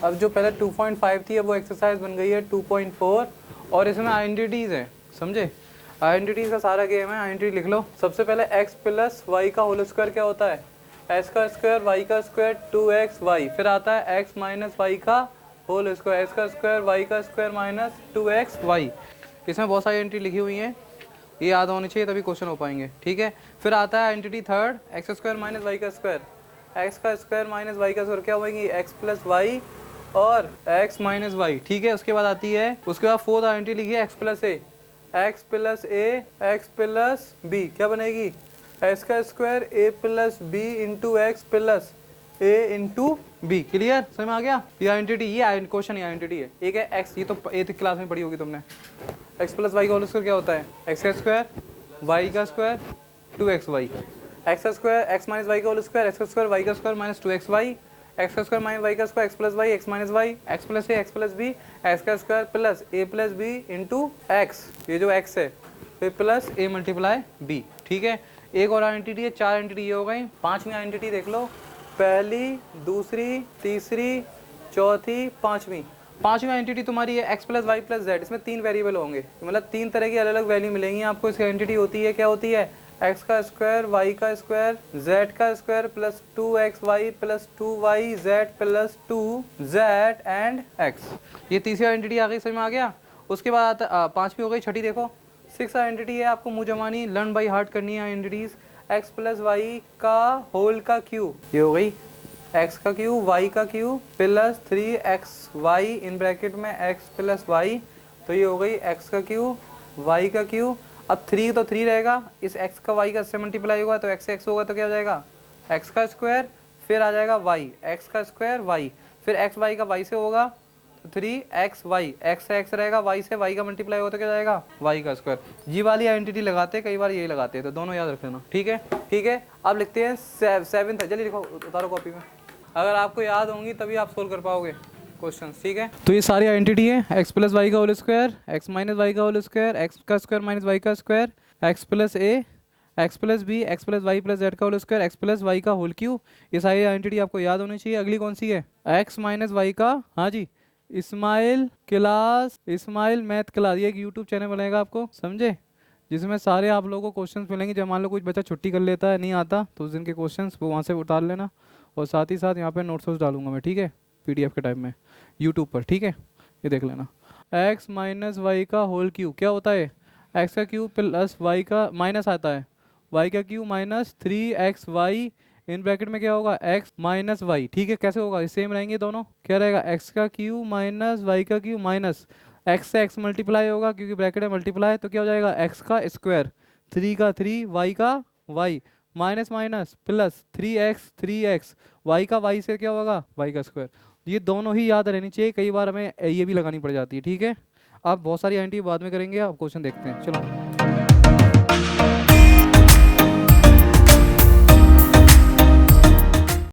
अब जो पहले 2.5 थी अब वो एक्सरसाइज बन गई है 2.4 और इसमें आइडेंटिटीज हैं, समझे। आइडेंटिटीज का सारा गेम है। आइडेंटिटी लिख लो। सबसे पहले x प्लस वाई का होल स्क्वायर क्या होता है, x का स्क्वायर y का स्क्वायर 2xy, फिर आता है x माइनस वाई का होल स्क्वायर, x का स्क्वायर y का स्क्वायर माइनस 2xy। इसमें बहुत सारी आइडेंटिटी लिखी हुई हैं, ये याद होनी चाहिए तभी क्वेश्चन हो पाएंगे, ठीक है। फिर आता है identity third, X square minus Y का स्क्वायर, एक्स का स्क्वायर माइनस वाई का स्क्वायर क्या होगी, एक्स प्लस वाई और एक्स माइनस वाई, ठीक है। उसके बाद आती है, उसके बाद फोर्थ आइडेंटिटी लिखी है x plus a, x plus a x plus b क्या बनेगी, एक्स का square a plus b into x plus a into b. Clear, समझ में आ गया। ये आइडेंटिटी, ये क्वेश्चन आइडेंटिटी है। एक है एक्स, ये तो 8th क्लास में पढ़ी होगी तुमने। एक्स प्लस वाई का होल स्क्वायर क्या होता है, एक्स का स्क्वायर वाई का स्क्वायर 2xy, एक्स का स्क्वायर एक्स माइनस वाई का होल स्क्वायर, एक्स का स्क्वायर वाई का स्क्वायर माइनस 2xy, एक्स का स्क्वायर माइनस वाई का square x plus y x minus y, x plus a x plus b, x का square plus a plus b into x, ये जो x है फिर plus A multiply B, ठीक है। एक और आइडेंटिटी है, 4 आइडेंटिटी ये हो गई। 5वीं आइडेंटिटी देख लो, पहली, दूसरी, तीसरी, चौथी, 5वीं। 5वीं आइडेंटिटी तुम्हारी है x plus Y plus Z. इसमें 3 वेरिएबल होंगे, मतलब 3 तरह की अलग अलग वैल्यू मिलेंगी आपको। इसकी आइडेंटिटी होती है, क्या होती है, एक्स का स्क्वायर वाई का स्क्वायर जेड का square plus 2xy plus 2y Z plus 2z and x। ये तीसरी आइडेंटिटी आ गई, समझ में आ गया। उसके बाद 5वीं हो गई। छठी देखो, 6 आइडेंटिटी है, आपको मुँह जमानी लर्न बाई हार्ट करनी है आइडेंटिटीज। एक्स प्लस वाई का होल का क्यूब, ये हो गई x का क्यूब y का cube plus 3xy in bracket में x प्लस वाई, तो ये हो गई x का क्यूब y का क्यूब। अब 3 तो 3 रहेगा, इस x का y का से मल्टीप्लाई होगा तो x होगा, तो क्या हो जाएगा x का स्क्वायर, फिर आ जाएगा y x का स्क्वायर y, फिर x y का y से होगा तो 3xy, x से x रहेगा, y से y का मल्टीप्लाई होगा तो क्या जाएगा y का स्क्वायर। ये वाली आइडेंटिटी लगाते हैं, कई बार यही लगाते हैं, तो दोनों याद रख लेना, ठीक है। ठीक है, अब लिखते हैं 7th है, जल्दी लिखो, उतारो कॉपी में। अगर आपको याद होंगी तभी आप सोल्व कर पाओगे क्वेश्चन, ठीक है। तो ये सारी आइडेंटिटी है, एक्स प्लस वाई का whole square, x minus Y का होल स्क्वायर, एक्स का स्क्वायर माइनस वाई का square, x plus a x plus b x plus Y plus z का whole square, x plus y का whole cube. ये सारी identity आपको याद होनी चाहिए। अगली कौन सी है, एक्स माइनस वाई का, हाँ जी, Ismail class, Ismail math class. ये एक यूट्यूब चैनल बनेगा आपको, समझे, जिसमें सारे आप लोगों को क्वेश्चंस मिलेंगे। जब मान लो कुछ बच्चा छुट्टी कर लेता है, नहीं आता, तो उस दिन के क्वेश्चंस वो वहाँ से उतार लेना। और साथ ही साथ यहाँ पे नोट्स डालूंगा मैं, ठीक है, पीडीएफ के टाइप में यूट्यूब पर, ठीक है, ये देख लेना। एक्स माइनस वाई का होल क्यूब क्या होता है, एक्स का क्यूब प्लस वाई का माइनस आता है, वाई का cube minus 3xy in bracket में क्या होगा x माइनस वाई, ठीक है। कैसे होगा, सेम रहेंगे दोनों, क्या रहेगा x का क्यूब माइनस वाई का क्यूब माइनस x से x मल्टीप्लाई होगा क्योंकि ब्रैकेट में मल्टीप्लाई, तो क्या हो जाएगा x का स्क्वायर 3 का 3 y का y minus minus plus 3x y का y से क्या होगा y का स्क्वायर। ये दोनों ही याद रहनी चाहिए, कई बार हमें ये भी लगानी पड़ जाती है, ठीक है। आप बहुत सारी आइडेंटिटी बाद में करेंगे, आप क्वेश्चन देखते हैं, चलो।